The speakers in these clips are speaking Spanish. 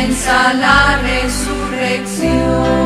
comienza la resurrección.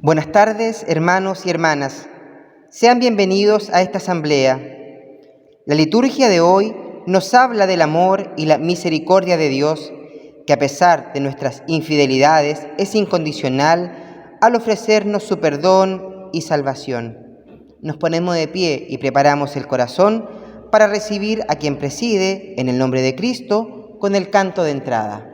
Buenas tardes, hermanos y hermanas. Sean bienvenidos a esta asamblea. La liturgia de hoy nos habla del amor y la misericordia de Dios, que a pesar de nuestras infidelidades es incondicional al ofrecernos su perdón y salvación. Nos ponemos de pie y preparamos el corazón para recibir a quien preside, en el nombre de Cristo, con el canto de entrada.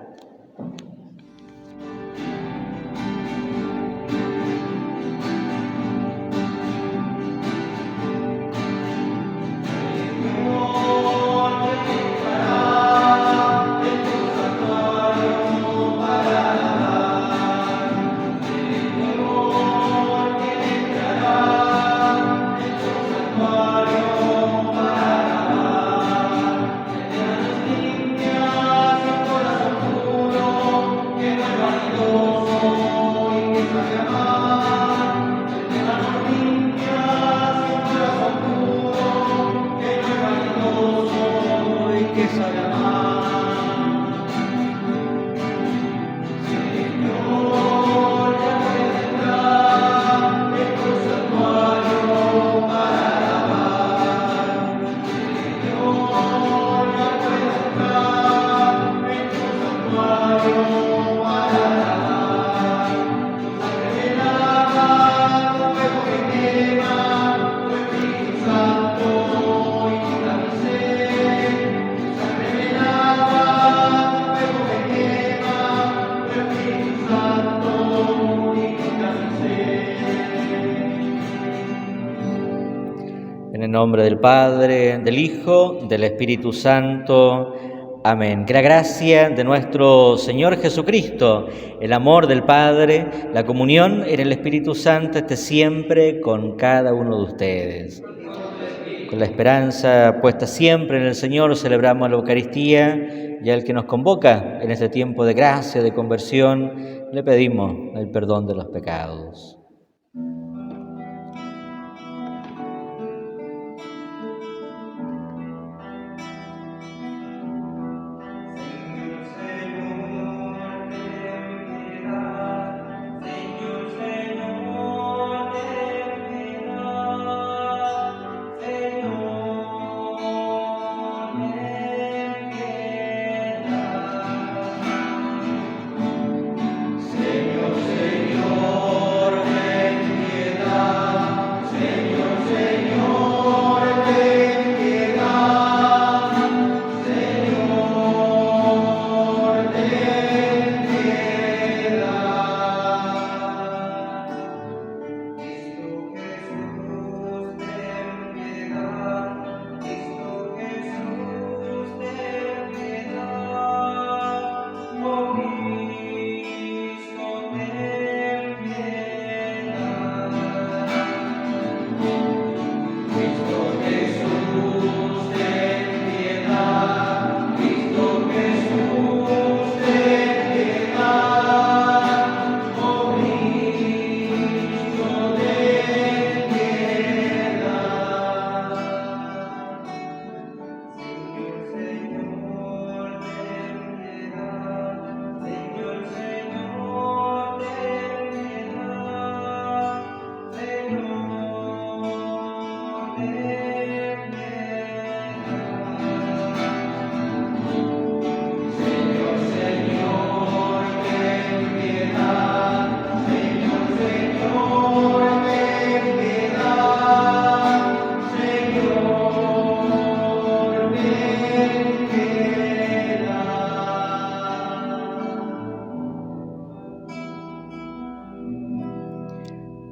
En el nombre del Padre, del Hijo, del Espíritu Santo. Amén. Que la gracia de nuestro Señor Jesucristo, el amor del Padre, la comunión en el Espíritu Santo esté siempre con cada uno de ustedes. Con la esperanza puesta siempre en el Señor, celebramos la Eucaristía y al que nos convoca en este tiempo de gracia, de conversión, le pedimos el perdón de los pecados. Señor,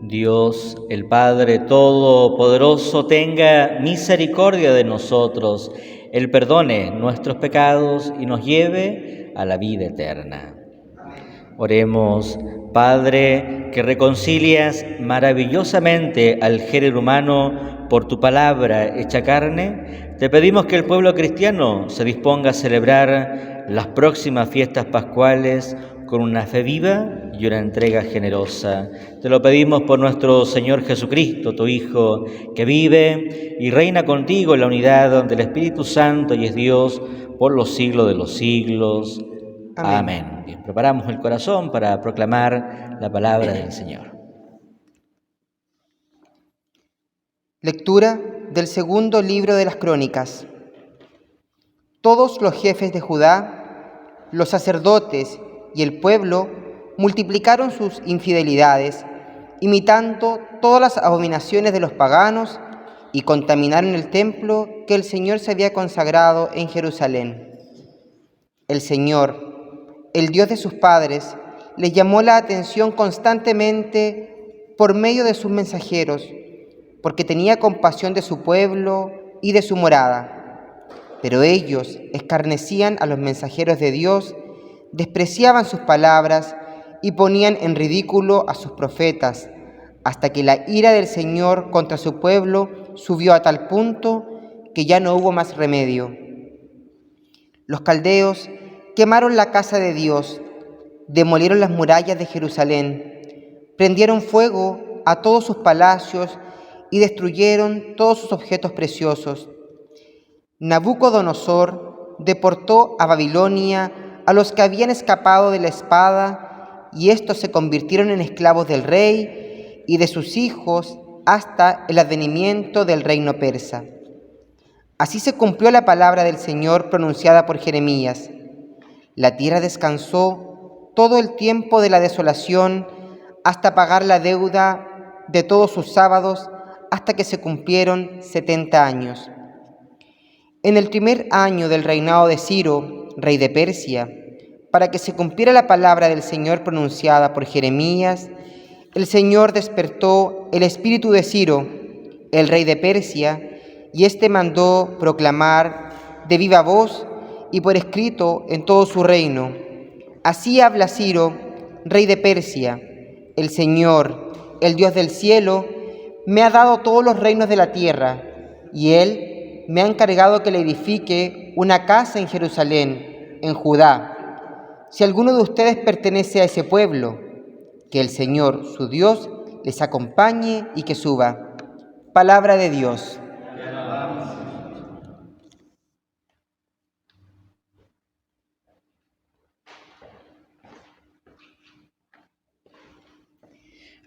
Dios, el Padre Todopoderoso, tenga misericordia de nosotros, Él perdone nuestros pecados y nos lleve a la vida eterna. Oremos. Padre, que reconcilias maravillosamente al género humano por tu palabra hecha carne, te pedimos que el pueblo cristiano se disponga a celebrar las próximas fiestas pascuales con una fe viva y una entrega generosa. Te lo pedimos por nuestro Señor Jesucristo, tu Hijo, que vive y reina contigo en la unidad del Espíritu Santo y es Dios por los siglos de los siglos. Amén. Bien, preparamos el corazón para proclamar la palabra del Señor. Lectura del segundo libro de las Crónicas. Todos los jefes de Judá, los sacerdotes y el pueblo multiplicaron sus infidelidades, imitando todas las abominaciones de los paganos, y contaminaron el templo que el Señor se había consagrado en Jerusalén. El Señor, el Dios de sus padres, les llamó la atención constantemente por medio de sus mensajeros, porque tenía compasión de su pueblo y de su morada. Pero ellos escarnecían a los mensajeros de Dios, despreciaban sus palabras y ponían en ridículo a sus profetas, hasta que la ira del Señor contra su pueblo subió a tal punto que ya no hubo más remedio. Los caldeos quemaron la casa de Dios, demolieron las murallas de Jerusalén, prendieron fuego a todos sus palacios y destruyeron todos sus objetos preciosos. Nabucodonosor deportó a Babilonia a los que habían escapado de la espada, y estos se convirtieron en esclavos del rey y de sus hijos hasta el advenimiento del reino persa. Así se cumplió la palabra del Señor pronunciada por Jeremías. La tierra descansó todo el tiempo de la desolación hasta pagar la deuda de todos sus sábados, hasta que se cumplieron 70 años. En el primer año del reinado de Ciro, rey de Persia, para que se cumpliera la palabra del Señor pronunciada por Jeremías, el Señor despertó el espíritu de Ciro, el rey de Persia, y éste mandó proclamar de viva voz y por escrito en todo su reino: así habla Ciro, rey de Persia: el Señor, el Dios del cielo, me ha dado todos los reinos de la tierra, y Él me ha encargado que le edifique una casa en Jerusalén, en Judá. Si alguno de ustedes pertenece a ese pueblo, que el Señor, su Dios, les acompañe y que suba. Palabra de Dios.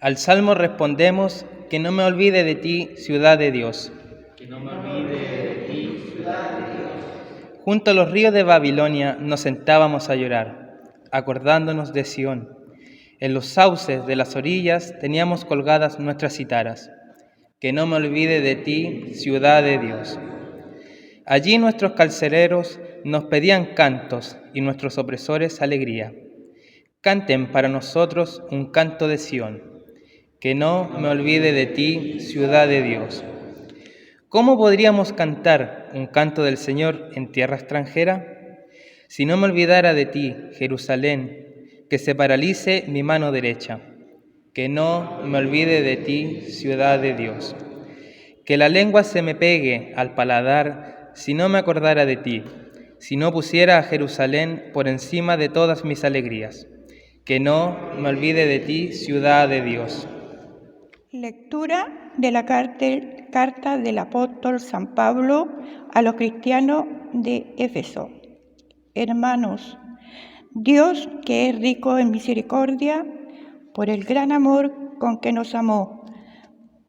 Al Salmo respondemos: que no me olvide de ti, ciudad de Dios. Que no me olvide de ti, ciudad de Dios. Junto a los ríos de Babilonia nos sentábamos a llorar, acordándonos de Sión. En los sauces de las orillas teníamos colgadas nuestras citaras. Que no me olvide de ti, ciudad de Dios. Allí nuestros carceleros nos pedían cantos y nuestros opresores alegría. Canten para nosotros un canto de Sión. Que no me olvide de ti, ciudad de Dios. ¿Cómo podríamos cantar un canto del Señor en tierra extranjera? Si no me olvidara de ti, Jerusalén, que se paralice mi mano derecha. Que no me olvide de ti, ciudad de Dios. Que la lengua se me pegue al paladar si no me acordara de ti, si no pusiera a Jerusalén por encima de todas mis alegrías. Que no me olvide de ti, ciudad de Dios. Lectura de la carta del apóstol San Pablo a los cristianos de Éfeso. Hermanos, Dios, que es rico en misericordia, por el gran amor con que nos amó,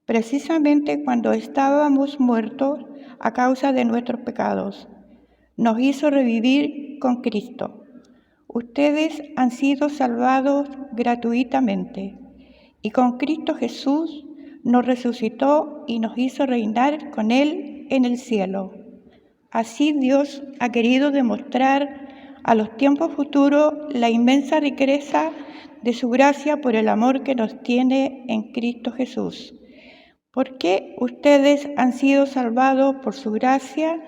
precisamente cuando estábamos muertos a causa de nuestros pecados, nos hizo revivir con Cristo. Ustedes han sido salvados gratuitamente, y con Cristo Jesús nos resucitó y nos hizo reinar con Él en el cielo. Así Dios ha querido demostrar a los tiempos futuros la inmensa riqueza de su gracia por el amor que nos tiene en Cristo Jesús. Porque ustedes han sido salvados por su gracia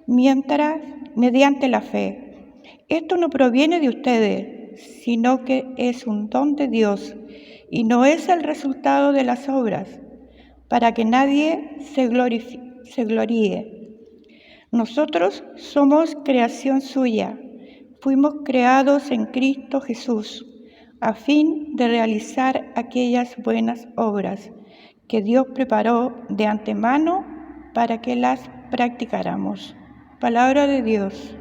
mediante la fe. Esto no proviene de ustedes, sino que es un don de Dios y no es el resultado de las obras, para que nadie se gloríe. Nosotros somos creación suya, fuimos creados en Cristo Jesús, a fin de realizar aquellas buenas obras que Dios preparó de antemano para que las practicáramos. Palabra de Dios.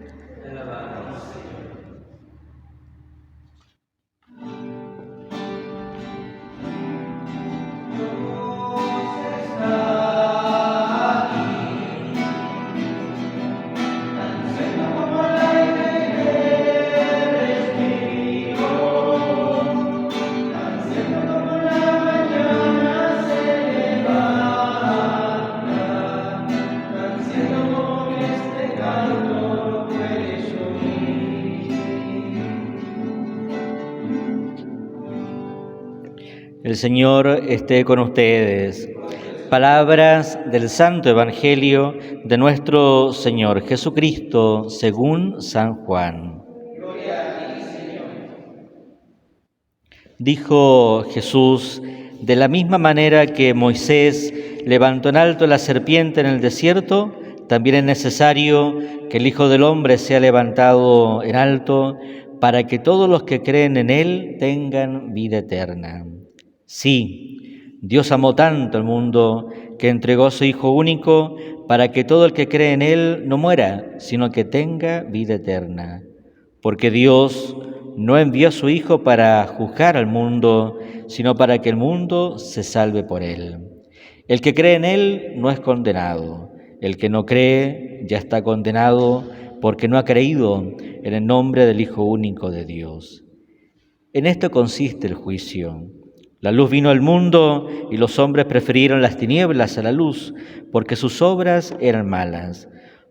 El Señor esté con ustedes. Palabras del Santo Evangelio de nuestro Señor Jesucristo según San Juan. Gloria a ti, Señor. Dijo Jesús: de la misma manera que Moisés levantó en alto la serpiente en el desierto, también es necesario que el Hijo del Hombre sea levantado en alto, para que todos los que creen en Él tengan vida eterna. Sí, Dios amó tanto al mundo que entregó a su Hijo único para que todo el que cree en Él no muera, sino que tenga vida eterna. Porque Dios no envió a su Hijo para juzgar al mundo, sino para que el mundo se salve por Él. El que cree en Él no es condenado. El que no cree ya está condenado porque no ha creído en el nombre del Hijo único de Dios. En esto consiste el juicio. La luz vino al mundo y los hombres prefirieron las tinieblas a la luz, porque sus obras eran malas.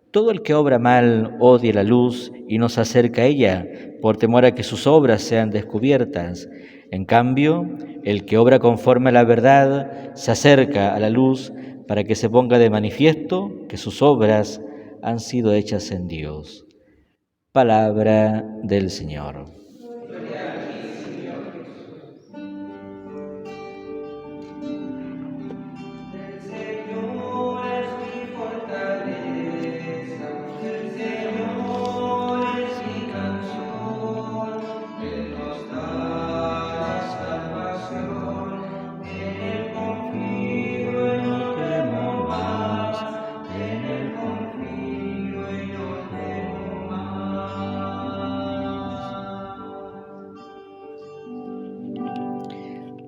Todo el que obra mal odia la luz y no se acerca a ella, por temor a que sus obras sean descubiertas. En cambio, el que obra conforme a la verdad se acerca a la luz para que se ponga de manifiesto que sus obras han sido hechas en Dios. Palabra del Señor.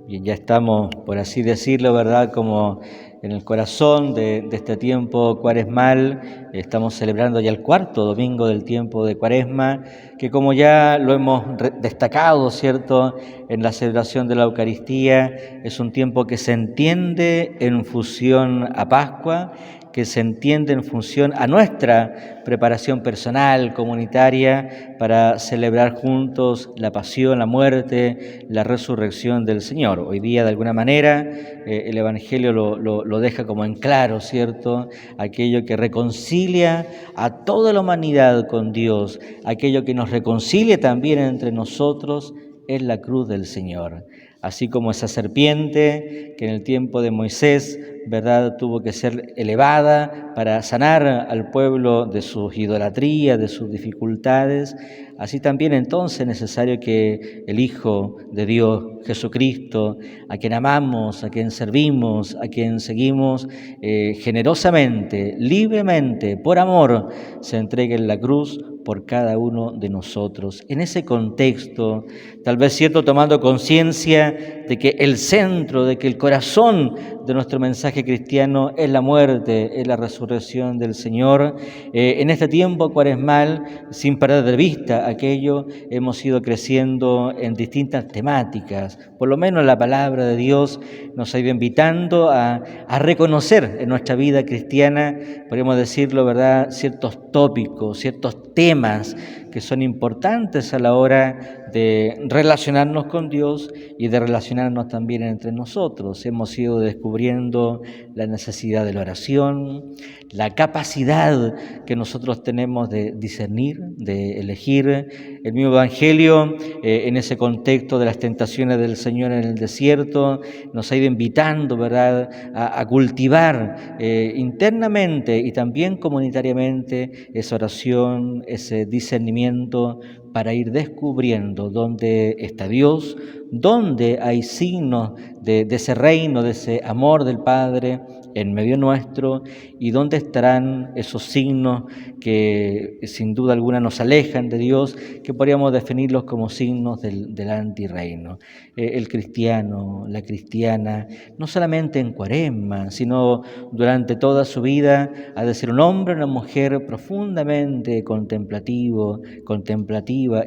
Bien, ya estamos, por así decirlo, ¿verdad?, como en el corazón de este tiempo cuaresmal. Estamos celebrando ya el cuarto domingo del tiempo de Cuaresma, que como ya lo hemos destacado, ¿cierto?, en la celebración de la Eucaristía, es un tiempo que se entiende en función a Pascua, que se entiende en función a nuestra preparación personal, comunitaria, para celebrar juntos la pasión, la muerte, la resurrección del Señor. Hoy día, de alguna manera, el Evangelio lo deja como en claro, ¿cierto? Aquello que reconcilia a toda la humanidad con Dios, aquello que nos reconcilia también entre nosotros, es la cruz del Señor. Así como esa serpiente que en el tiempo de Moisés, ¿verdad?, tuvo que ser elevada para sanar al pueblo de sus idolatrías, de sus dificultades, así también entonces es necesario que el Hijo de Dios, Jesucristo, a quien amamos, a quien servimos, a quien seguimos, generosamente, libremente, por amor, se entregue en la cruz por cada uno de nosotros. En ese contexto, tal vez cierto, tomando conciencia de que el centro, de que el corazón de nuestro mensaje cristiano es la muerte, es la resurrección del Señor, en este tiempo cuaresmal, sin perder de vista aquello, hemos ido creciendo en distintas temáticas. Por lo menos la palabra de Dios nos ha ido invitando a reconocer en nuestra vida cristiana, podríamos decirlo, ¿verdad?, ciertos tópicos, ciertos temas que son importantes a la hora de relacionarnos con Dios y de relacionarnos también entre nosotros. Hemos ido descubriendo la necesidad de la oración, la capacidad que nosotros tenemos de discernir, de elegir. El mismo Evangelio, en ese contexto de las tentaciones del Señor en el desierto, nos ha ido invitando, ¿verdad?, a cultivar internamente y también comunitariamente esa oración, ese discernimiento para ir descubriendo dónde está Dios, dónde hay signos de ese reino, de ese amor del Padre en medio nuestro, y dónde estarán esos signos que sin duda alguna nos alejan de Dios, que podríamos definirlos como signos del antirreino. El cristiano, la cristiana, no solamente en Cuaresma, sino durante toda su vida, ha de ser un hombre o una mujer profundamente contemplativa.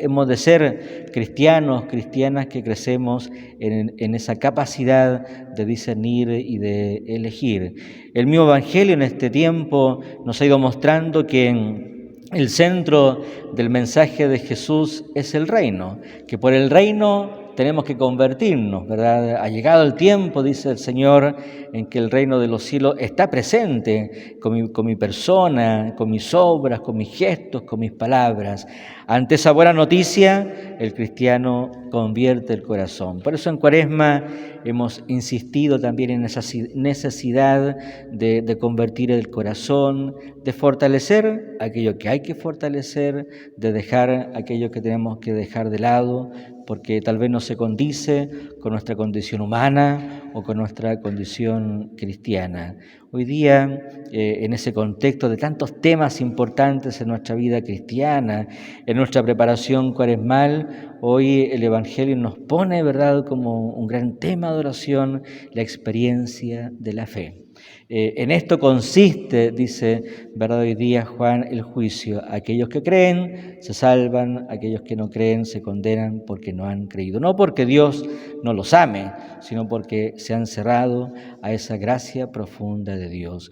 Hemos de ser cristianos, cristianas que crecemos en esa capacidad de discernir y de elegir. El mismo Evangelio en este tiempo nos ha ido mostrando que el centro del mensaje de Jesús es el reino, que por el reino tenemos que convertirnos, ¿verdad? Ha llegado el tiempo, dice el Señor, en que el reino de los cielos está presente con mi persona, con mis obras, con mis gestos, con mis palabras. Ante esa buena noticia, el cristiano convierte el corazón. Por eso en Cuaresma hemos insistido también en esa necesidad de convertir el corazón, de fortalecer aquello que hay que fortalecer, de dejar aquello que tenemos que dejar de lado, porque tal vez no se condice con nuestra condición humana o con nuestra condición cristiana. Hoy día, en ese contexto de tantos temas importantes en nuestra vida cristiana, en nuestra preparación cuaresmal, hoy el Evangelio nos pone, ¿verdad?, como un gran tema de oración, la experiencia de la fe. En esto consiste, dice, ¿verdad?, hoy día Juan, el juicio. Aquellos que creen se salvan, aquellos que no creen se condenan porque no han creído. No porque Dios no los ame, sino porque se han cerrado a esa gracia profunda de Dios.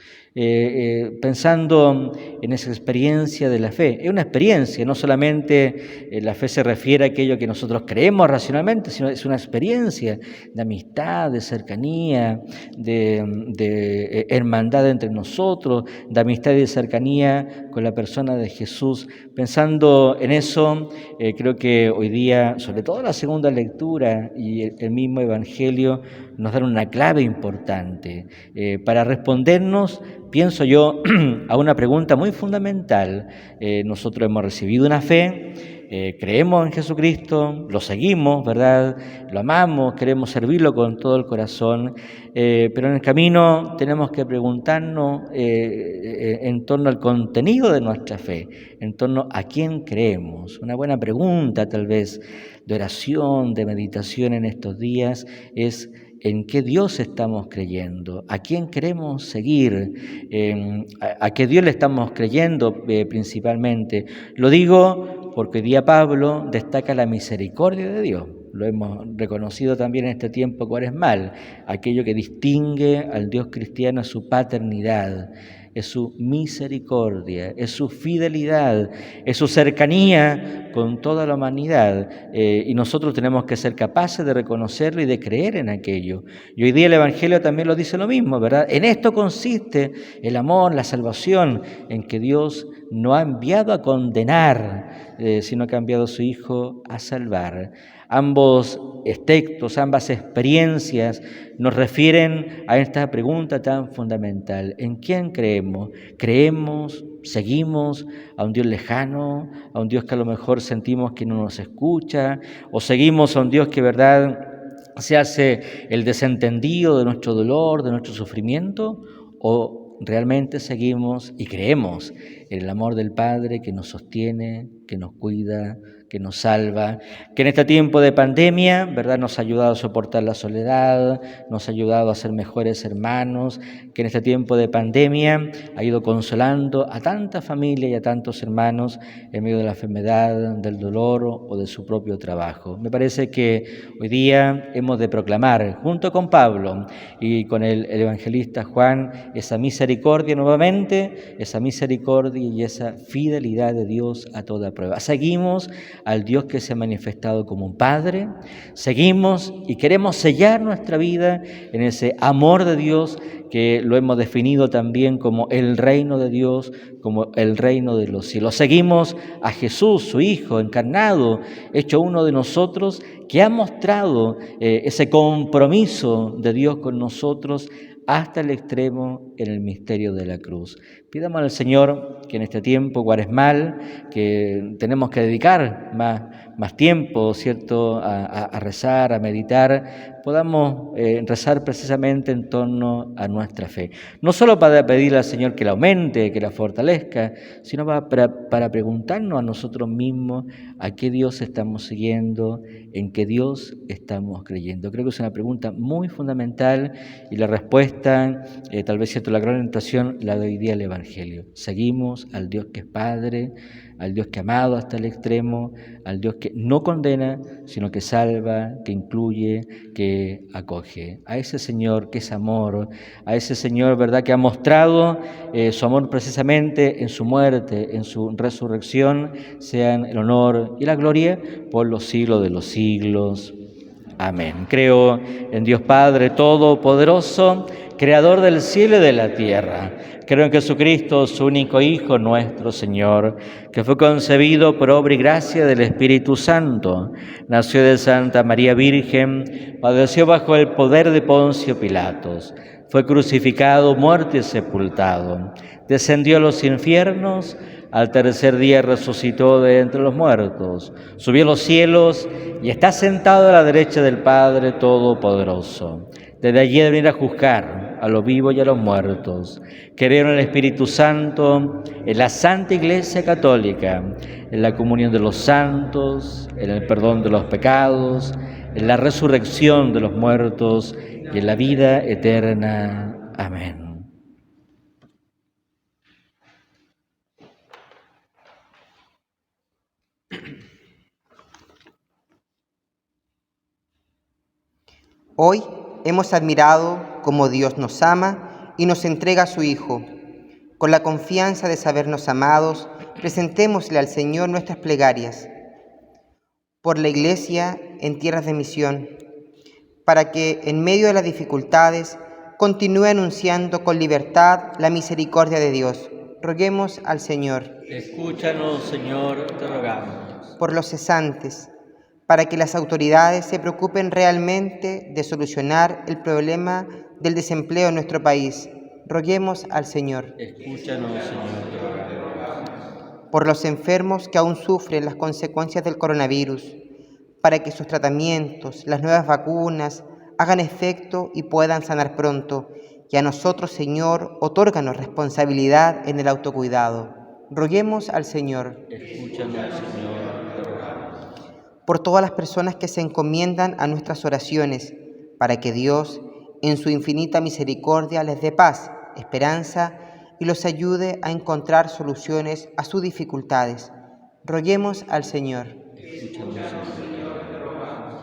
Pensando en esa experiencia de la fe, es una experiencia, no solamente la fe se refiere a aquello que nosotros creemos racionalmente, sino es una experiencia de amistad, de cercanía, de hermandad entre nosotros, de amistad y de cercanía con la persona de Jesús. Pensando en eso, creo que hoy día, sobre todo la segunda lectura y el mismo Evangelio, nos dan una clave importante para respondernos, pienso yo, a una pregunta muy fundamental. Nosotros hemos recibido una fe, creemos en Jesucristo, lo seguimos, ¿verdad?, lo amamos, queremos servirlo con todo el corazón, pero en el camino tenemos que preguntarnos en torno al contenido de nuestra fe, en torno a quién creemos. Una buena pregunta tal vez de oración, de meditación en estos días es: ¿en qué Dios estamos creyendo? ¿A quién queremos seguir? ¿A qué Dios le estamos creyendo principalmente? Lo digo porque hoy día Pablo destaca la misericordia de Dios. Lo hemos reconocido también en este tiempo cuaresmal. Aquello que distingue al Dios cristiano es su paternidad, es su misericordia, es su fidelidad, es su cercanía con toda la humanidad, y nosotros tenemos que ser capaces de reconocerlo y de creer en aquello. Y hoy día el Evangelio también lo dice lo mismo, ¿verdad? En esto consiste el amor, la salvación, en que Dios no ha enviado a condenar, sino que ha enviado a su Hijo a salvar. Ambos textos, ambas experiencias nos refieren a esta pregunta tan fundamental: ¿en quién creemos? ¿Creemos, seguimos a un Dios lejano, a un Dios que a lo mejor sentimos que no nos escucha, o seguimos a un Dios que, verdad, se hace el desentendido de nuestro dolor, de nuestro sufrimiento, o realmente seguimos y creemos en el amor del Padre que nos sostiene, que nos cuida, que nos salva, que en este tiempo de pandemia, ¿verdad?, nos ha ayudado a soportar la soledad, nos ha ayudado a ser mejores hermanos, que en este tiempo de pandemia ha ido consolando a tantas familias y a tantos hermanos en medio de la enfermedad, del dolor o de su propio trabajo. Me parece que hoy día hemos de proclamar, junto con Pablo y con el evangelista Juan, esa misericordia nuevamente, esa misericordia y esa fidelidad de Dios a toda prueba. Seguimos al Dios que se ha manifestado como un Padre, seguimos y queremos sellar nuestra vida en ese amor de Dios que lo hemos definido también como el reino de Dios, como el reino de los cielos. Seguimos a Jesús, su Hijo encarnado, hecho uno de nosotros, que ha mostrado ese compromiso de Dios con nosotros hasta el extremo en el misterio de la cruz. Pidamos al Señor que en este tiempo cuaresmal, que tenemos que dedicar más tiempo, ¿cierto?, a rezar, a meditar, podamos rezar precisamente en torno a nuestra fe. No solo para pedirle al Señor que la aumente, que la fortalezca, sino para preguntarnos a nosotros mismos a qué Dios estamos siguiendo, en qué Dios estamos creyendo. Creo que es una pregunta muy fundamental y la respuesta, tal vez, ¿cierto?, la gran orientación la de hoy día el Evangelio. Seguimos al Dios que es Padre, al Dios que ha amado hasta el extremo, al Dios que no condena, sino que salva, que incluye, que acoge. A ese Señor que es amor, a ese Señor, ¿verdad?, que ha mostrado su amor precisamente en su muerte, en su resurrección, sean el honor y la gloria por los siglos de los siglos. Amén. Creo en Dios Padre Todopoderoso, Creador del cielo y de la tierra. Creo en Jesucristo, su único Hijo, nuestro Señor, que fue concebido por obra y gracia del Espíritu Santo. Nació de Santa María Virgen, padeció bajo el poder de Poncio Pilatos. Fue crucificado, muerto y sepultado. Descendió a los infiernos, al tercer día resucitó de entre los muertos. Subió a los cielos y está sentado a la derecha del Padre Todopoderoso. Desde allí debe venir a juzgar a los vivos y a los muertos. Creo en el Espíritu Santo, en la Santa Iglesia Católica, en la comunión de los santos, en el perdón de los pecados, en la resurrección de los muertos y en la vida eterna. Amén. Hoy hemos admirado cómo Dios nos ama y nos entrega a su Hijo. Con la confianza de sabernos amados, presentémosle al Señor nuestras plegarias por la Iglesia en tierras de misión, para que en medio de las dificultades continúe anunciando con libertad la misericordia de Dios. Roguemos al Señor. Escúchanos, Señor, te rogamos. Por los cesantes, para que las autoridades se preocupen realmente de solucionar el problema del desempleo en nuestro país. Roguemos al Señor. Escúchanos, Señor, te rogamos. Por los enfermos que aún sufren las consecuencias del coronavirus, para que sus tratamientos, las nuevas vacunas, hagan efecto y puedan sanar pronto. Y a nosotros, Señor, otórganos responsabilidad en el autocuidado. Roguemos al Señor. Escúchanos, Señor, te rogamos. Por todas las personas que se encomiendan a nuestras oraciones, para que Dios, en su infinita misericordia, les dé paz, esperanza y los ayude a encontrar soluciones a sus dificultades. Roguemos al Señor. Escúchanos, Señor, te rogamos.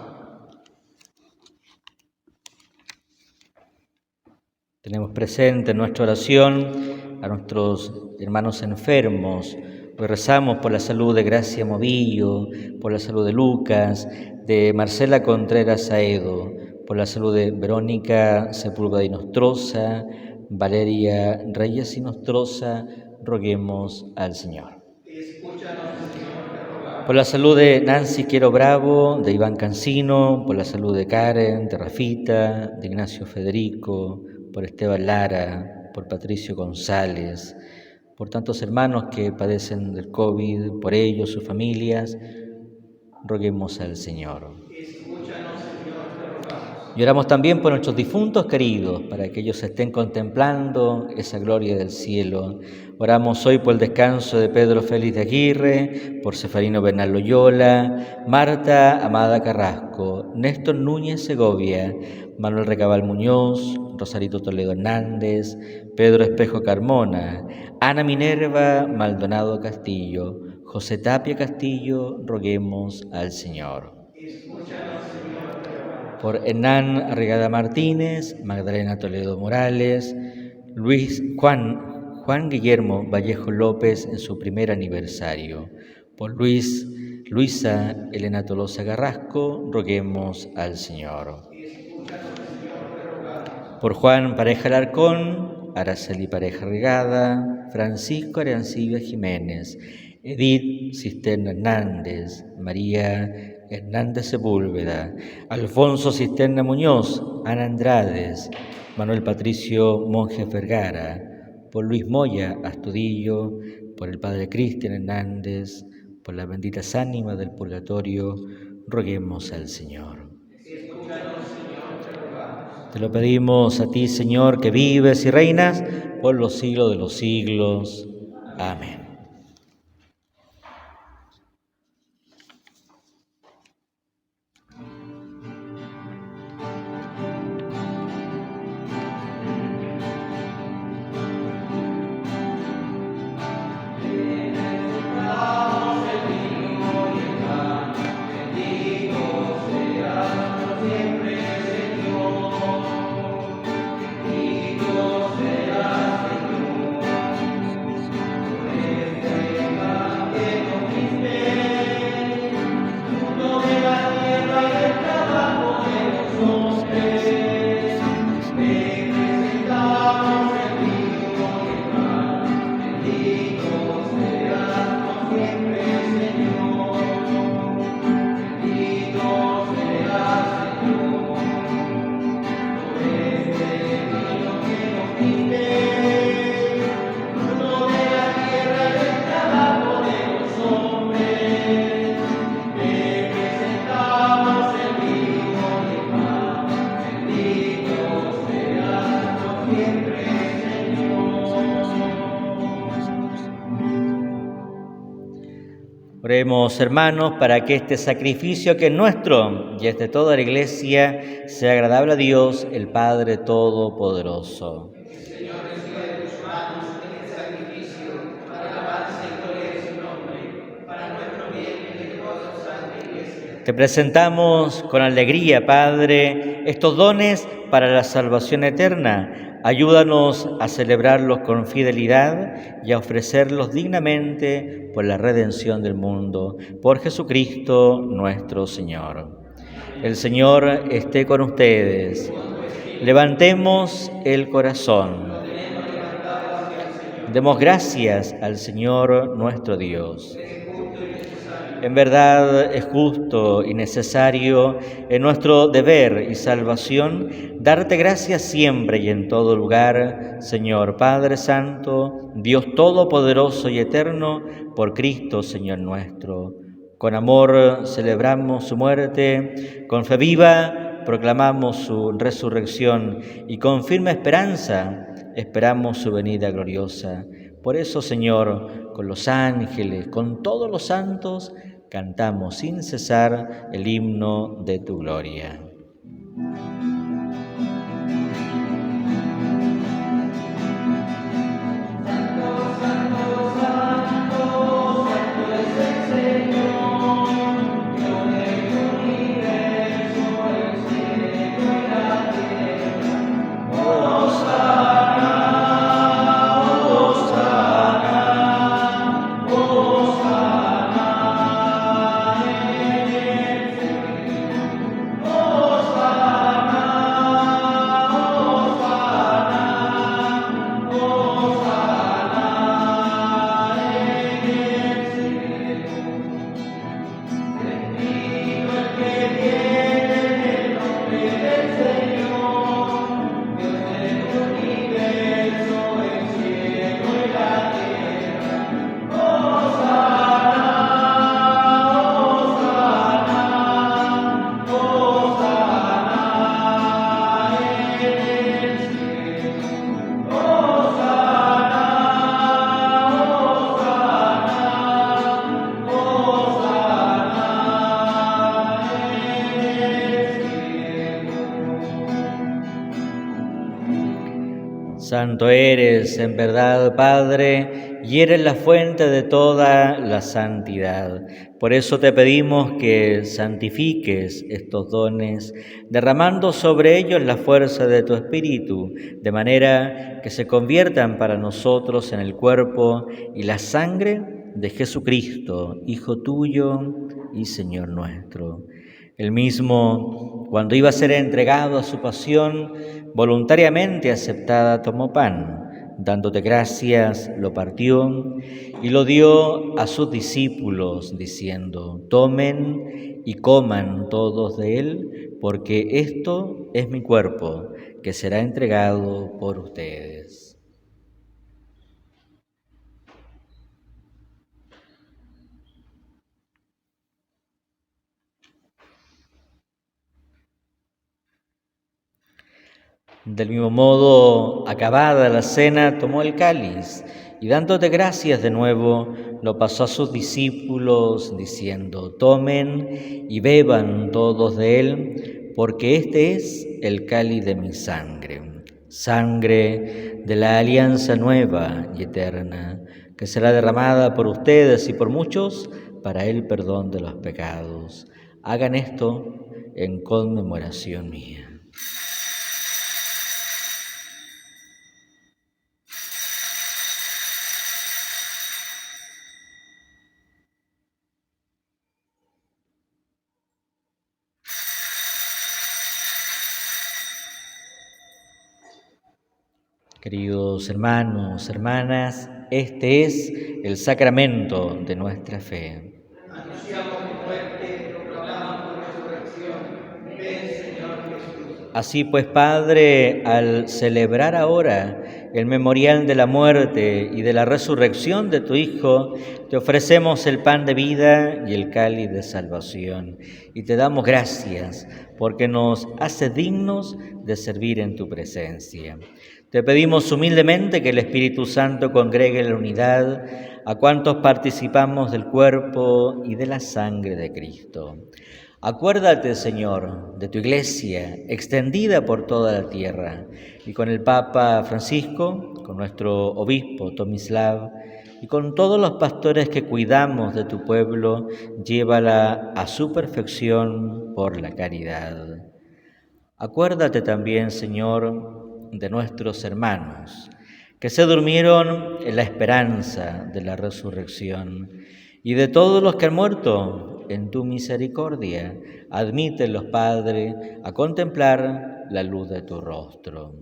Tenemos presente en nuestra oración a nuestros hermanos enfermos. Hoy rezamos por la salud de Gracia Movillo, por la salud de Lucas, de Marcela Contreras Saedo, por la salud de Verónica Sepúlveda y Nostroza, Valeria Reyes y Nostroza. Roguemos al Señor. Por la salud de Nancy Quiero Bravo, de Iván Cancino, por la salud de Karen, de Rafita, de Ignacio Federico, por Esteban Lara, por Patricio González, por tantos hermanos que padecen del COVID, por ellos, sus familias, roguemos al Señor. Y oramos también por nuestros difuntos queridos, para que ellos estén contemplando esa gloria del cielo. Oramos hoy por el descanso de Pedro Félix de Aguirre, por Ceferino Bernal Loyola, Marta Amada Carrasco, Néstor Núñez Segovia, Manuel Recabal Muñoz, Rosarito Toledo Hernández, Pedro Espejo Carmona, Ana Minerva Maldonado Castillo, José Tapia Castillo, roguemos al Señor. Por Hernán Arregada Martínez, Magdalena Toledo Morales, Juan Guillermo Vallejo López en su primer aniversario. Por Luisa Elena Tolosa Carrasco, roguemos al Señor. Por Juan Pareja Alarcón, Araceli Pareja Regada, Francisco Arancibia Jiménez, Edith Cisterna Hernández, María Hernández Sepúlveda, Alfonso Cisterna Muñoz, Ana Andrades, Manuel Patricio Monjes Vergara, por Luis Moya Astudillo, por el Padre Cristian Hernández, por las benditas ánimas del purgatorio, roguemos al Señor. Te lo pedimos a ti, Señor, que vives y reinas por los siglos de los siglos. Amén. Oremos, hermanos, para que este sacrificio que es nuestro y es de toda la Iglesia sea agradable a Dios, el Padre Todopoderoso. El Señor reciba de tus manos este sacrificio para la alabanza y gloria de su nombre, para nuestro bien y el de toda su santa Iglesia. Te presentamos con alegría, Padre, estos dones para la salvación eterna. Ayúdanos a celebrarlos con fidelidad y a ofrecerlos dignamente por la redención del mundo. Por Jesucristo nuestro Señor. El Señor esté con ustedes. Levantemos el corazón. Demos gracias al Señor nuestro Dios. En verdad es justo y necesario, en nuestro deber y salvación, darte gracias siempre y en todo lugar, Señor Padre Santo, Dios Todopoderoso y Eterno, por Cristo, Señor nuestro. Con amor celebramos su muerte, con fe viva proclamamos su resurrección y con firme esperanza esperamos su venida gloriosa. Por eso, Señor, con los ángeles, con todos los santos, cantamos sin cesar el himno de tu gloria. Hosanna, Santo eres en verdad, Padre, y eres la fuente de toda la santidad. Por eso te pedimos que santifiques estos dones, derramando sobre ellos la fuerza de tu Espíritu, de manera que se conviertan para nosotros en el cuerpo y la sangre de Jesucristo, Hijo tuyo y Señor nuestro. El mismo, cuando iba a ser entregado a su pasión, voluntariamente aceptada, tomó pan, dándote gracias, lo partió y lo dio a sus discípulos, diciendo: tomen y coman todos de él, porque esto es mi cuerpo, que será entregado por ustedes. Del mismo modo, acabada la cena, tomó el cáliz y dándote gracias de nuevo, lo pasó a sus discípulos, diciendo: tomen y beban todos de él, porque este es el cáliz de mi sangre, sangre de la alianza nueva y eterna, que será derramada por ustedes y por muchos para el perdón de los pecados. Hagan esto en conmemoración mía. Queridos hermanos, hermanas, este es el sacramento de nuestra fe. Anunciamos tu muerte, proclamamos tu resurrección. Ven, Señor Jesús. Así pues, Padre, al celebrar ahora el memorial de la muerte y de la resurrección de tu Hijo, te ofrecemos el pan de vida y el cáliz de salvación. Y te damos gracias porque nos hace dignos de servir en tu presencia. Te pedimos humildemente que el Espíritu Santo congregue en la unidad a cuantos participamos del cuerpo y de la sangre de Cristo. Acuérdate, Señor, de tu Iglesia, extendida por toda la tierra, y con el Papa Francisco, con nuestro obispo Tomislav, y con todos los pastores que cuidamos de tu pueblo, llévala a su perfección por la caridad. Acuérdate también, Señor, de nuestros hermanos que se durmieron en la esperanza de la resurrección, y de todos los que han muerto en tu misericordia. Admítelos, Padre, a contemplar la luz de tu rostro.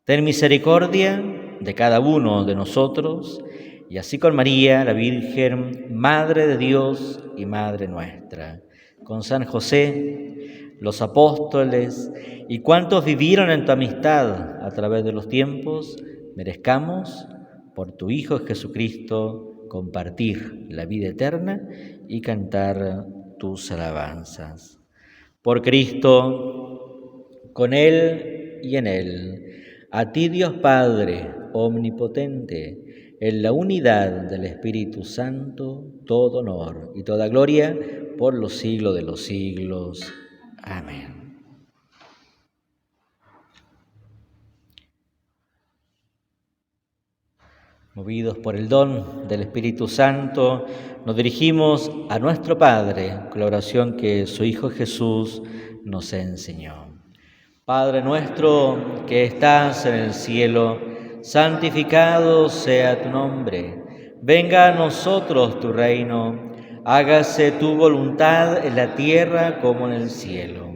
Ten misericordia de cada uno de nosotros, y así con María, la Virgen, Madre de Dios y Madre nuestra, con San José, los apóstoles y cuantos vivieron en tu amistad a través de los tiempos, merezcamos, por tu Hijo Jesucristo, compartir la vida eterna y cantar tus alabanzas. Por Cristo, con Él y en Él, a ti Dios Padre omnipotente, en la unidad del Espíritu Santo, todo honor y toda gloria por los siglos de los siglos. Amén. Movidos por el don del Espíritu Santo, nos dirigimos a nuestro Padre con la oración que su Hijo Jesús nos enseñó. Padre nuestro que estás en el cielo, santificado sea tu nombre. Venga a nosotros tu reino. Hágase tu voluntad en la tierra como en el cielo.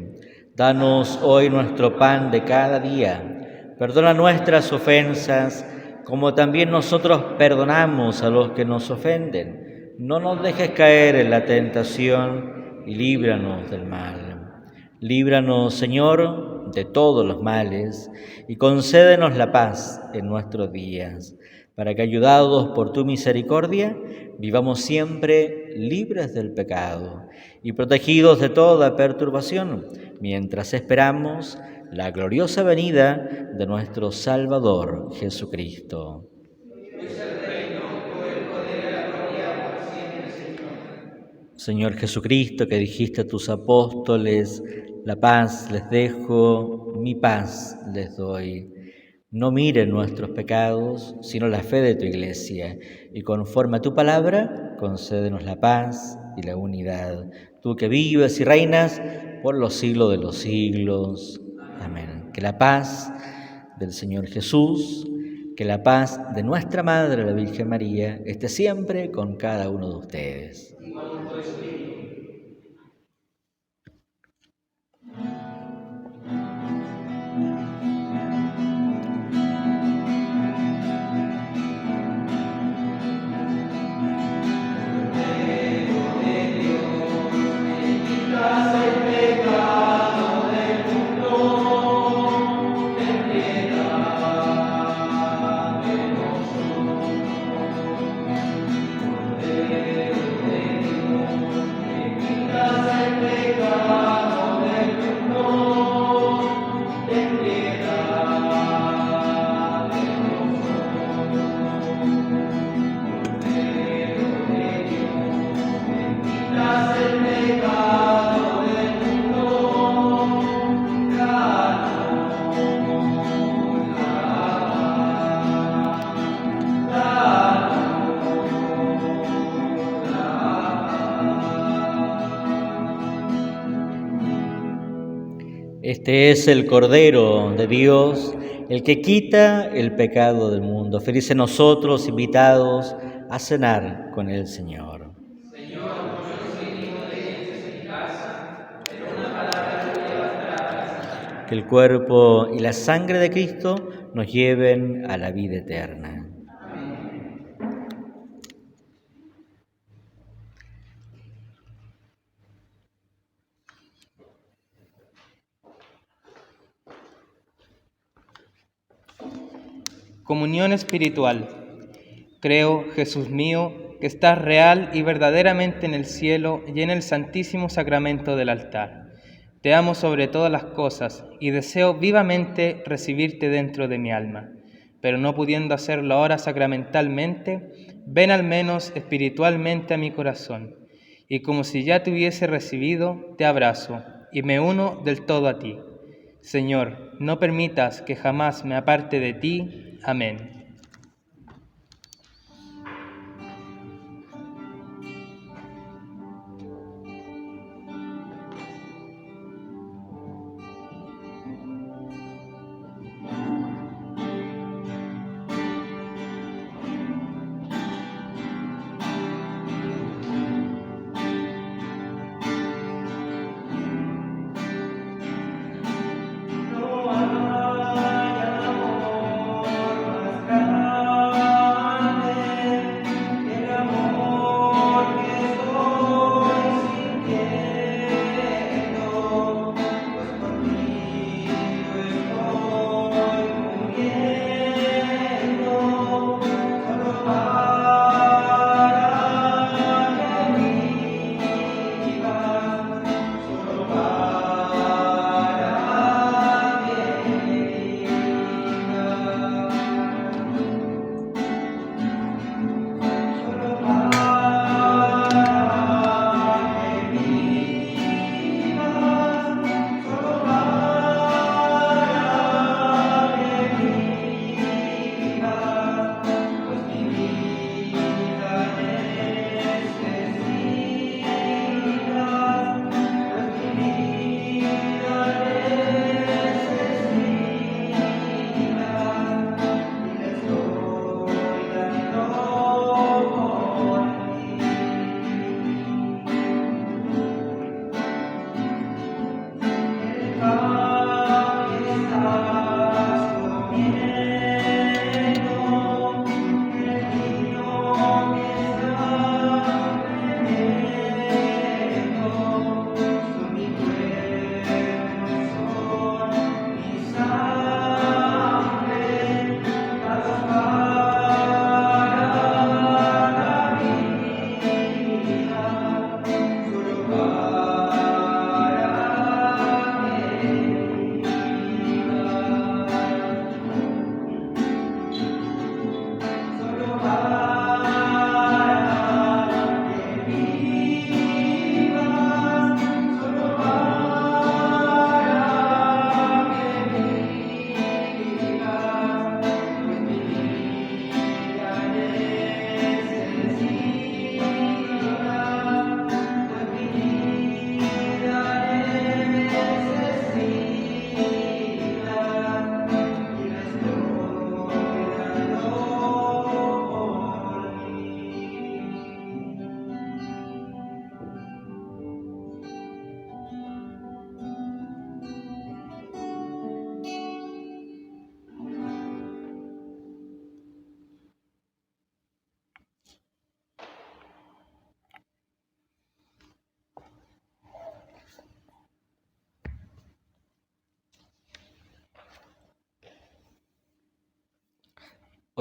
Danos hoy nuestro pan de cada día. Perdona nuestras ofensas, como también nosotros perdonamos a los que nos ofenden. No nos dejes caer en la tentación y líbranos del mal. Líbranos, Señor, de todos los males y concédenos la paz en nuestros días, para que, ayudados por tu misericordia, vivamos siempre libres del pecado y protegidos de toda perturbación, mientras esperamos la gloriosa venida de nuestro Salvador Jesucristo. Señor Jesucristo, que dijiste a tus apóstoles: la paz les dejo, mi paz les doy. No miren nuestros pecados, sino la fe de tu Iglesia, y conforme a tu palabra, concédenos la paz y la unidad. Tú que vives y reinas por los siglos de los siglos. Amén. Que la paz del Señor Jesús, que la paz de nuestra Madre, la Virgen María, esté siempre con cada uno de ustedes. Este es el Cordero de Dios, el que quita el pecado del mundo. Felices nosotros, invitados a cenar con el Señor. Que el cuerpo y la sangre de Cristo nos lleven a la vida eterna. Comunión espiritual. Creo, Jesús mío, que estás real y verdaderamente en el cielo y en el santísimo sacramento del altar. Te amo sobre todas las cosas y deseo vivamente recibirte dentro de mi alma. Pero no pudiendo hacerlo ahora sacramentalmente, ven al menos espiritualmente a mi corazón. Y como si ya te hubiese recibido, te abrazo y me uno del todo a ti. Señor, no permitas que jamás me aparte de ti. Amén.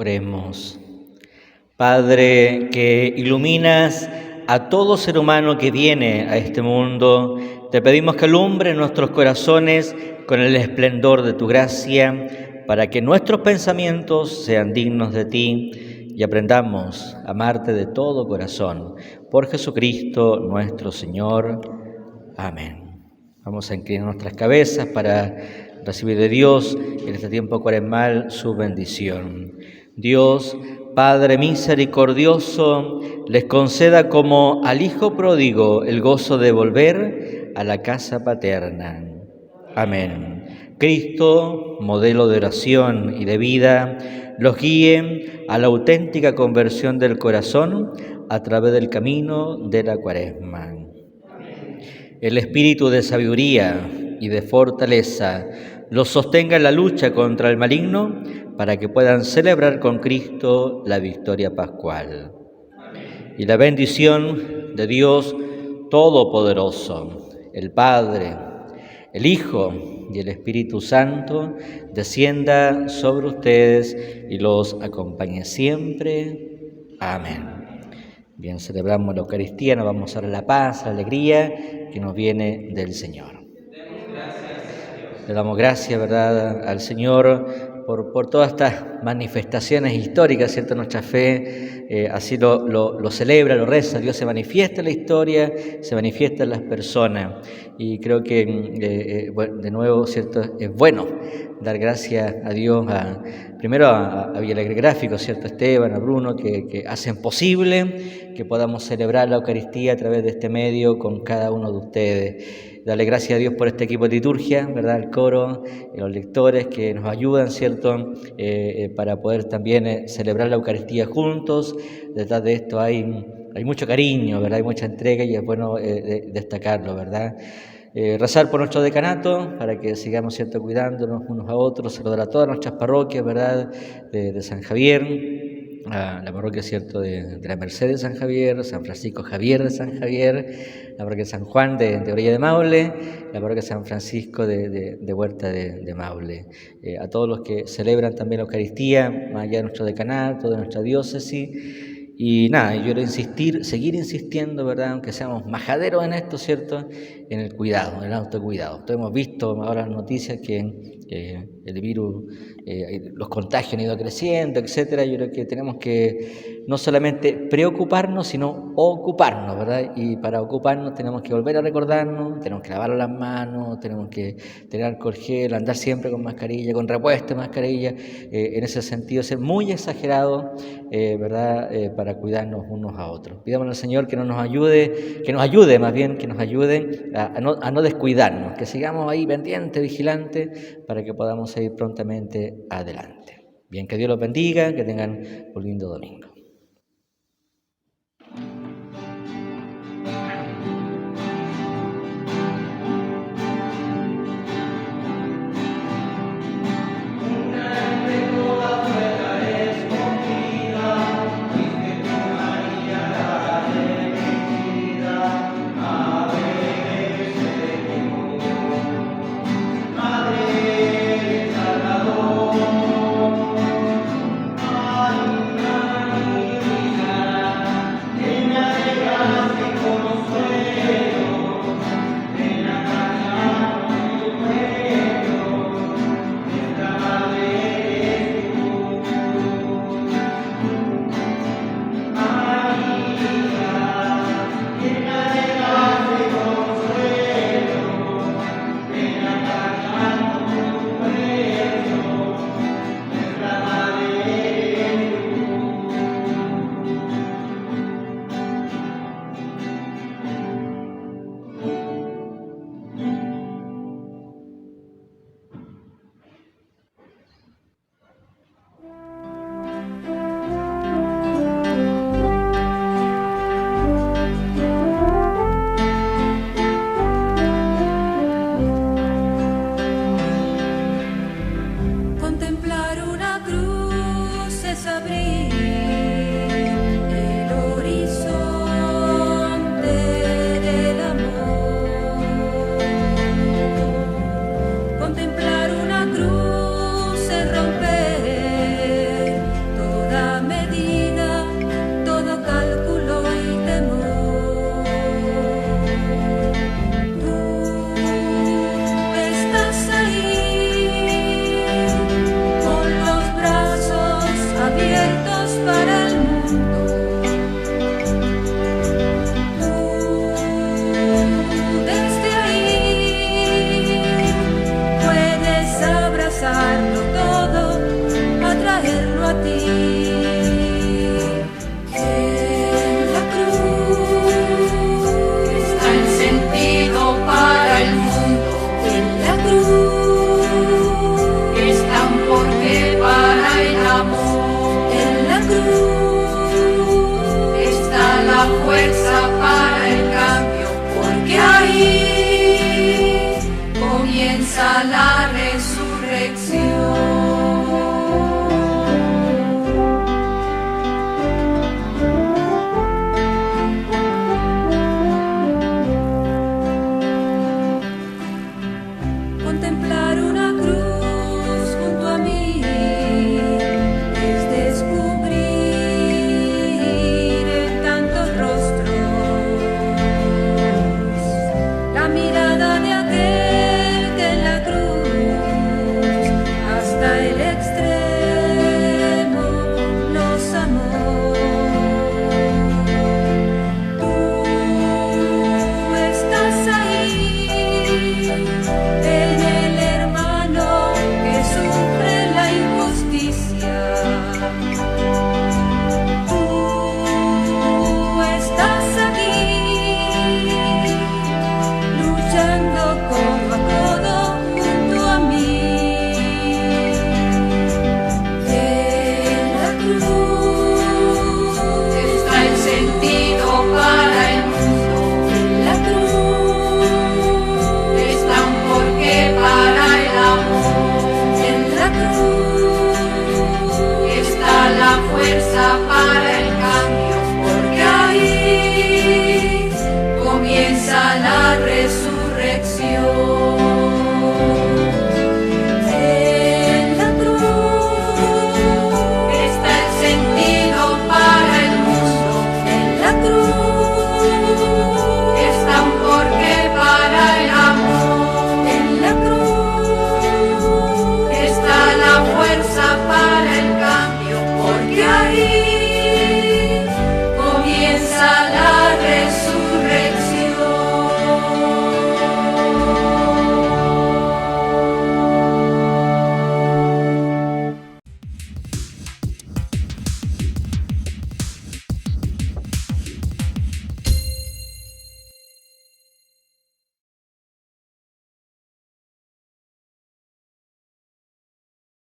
Oremos. Padre, que iluminas a todo ser humano que viene a este mundo, te pedimos que alumbre nuestros corazones con el esplendor de tu gracia, para que nuestros pensamientos sean dignos de ti y aprendamos a amarte de todo corazón. Por Jesucristo nuestro Señor. Amén. Vamos a inclinar nuestras cabezas para recibir de Dios en este tiempo cuaresmal su bendición. Dios, Padre misericordioso, les conceda como al Hijo pródigo el gozo de volver a la casa paterna. Amén. Cristo, modelo de oración y de vida, los guíe a la auténtica conversión del corazón a través del camino de la Cuaresma. El espíritu de sabiduría y de fortaleza los sostenga en la lucha contra el maligno, para que puedan celebrar con Cristo la victoria pascual. Y la bendición de Dios Todopoderoso, el Padre, el Hijo y el Espíritu Santo, descienda sobre ustedes y los acompañe siempre. Amén. Bien, celebramos la Eucaristía, nos vamos a dar la paz, la alegría que nos viene del Señor. Le damos gracias, ¿verdad?, al Señor por todas estas manifestaciones históricas, ¿cierto? Nuestra fe así lo celebra, lo reza. Dios se manifiesta en la historia, se manifiesta en las personas. Y creo que, de nuevo, ¿cierto?, es bueno dar gracias a Dios, primero a Villalegre Gráfico, ¿cierto?, Esteban, a Bruno, que hacen posible que podamos celebrar la Eucaristía a través de este medio con cada uno de ustedes. Darle gracias a Dios por este equipo de liturgia, ¿verdad?, el coro, los lectores que nos ayudan, ¿cierto?, para poder también celebrar la Eucaristía juntos. Detrás de esto hay mucho cariño, ¿verdad?, hay mucha entrega y es bueno destacarlo, ¿verdad? Rezar por nuestro decanato para que sigamos, ¿cierto?, cuidándonos unos a otros. Saludar a todas nuestras parroquias, ¿verdad?, de San Javier, a la parroquia, ¿cierto?, de la Merced de San Javier, San Francisco Javier de San Javier, la parroquia de San Juan de Orilla de Maule, la parroquia de San Francisco de Huerta de Maule. A todos los que celebran también la Eucaristía, más allá de nuestro decanato, de nuestra diócesis. Y nada, yo quiero seguir insistiendo, ¿verdad?, aunque seamos majaderos en esto, ¿cierto?, en el cuidado, en el autocuidado. Todos hemos visto ahora las noticias que el virus, los contagios han ido creciendo, etcétera. Yo creo que tenemos que no solamente preocuparnos, sino ocuparnos, ¿verdad? Y para ocuparnos tenemos que volver a recordarnos, tenemos que lavar las manos, tenemos que tener alcohol gel, andar siempre con mascarilla, con repuesto de mascarilla. En ese sentido, ser muy exagerado, ¿verdad?, para cuidarnos unos a otros. Pidámosle al Señor que nos ayude a no descuidarnos, que sigamos ahí pendientes, vigilantes, para que podamos seguir prontamente adelante. Bien, que Dios los bendiga, que tengan un lindo domingo. a la resurrección.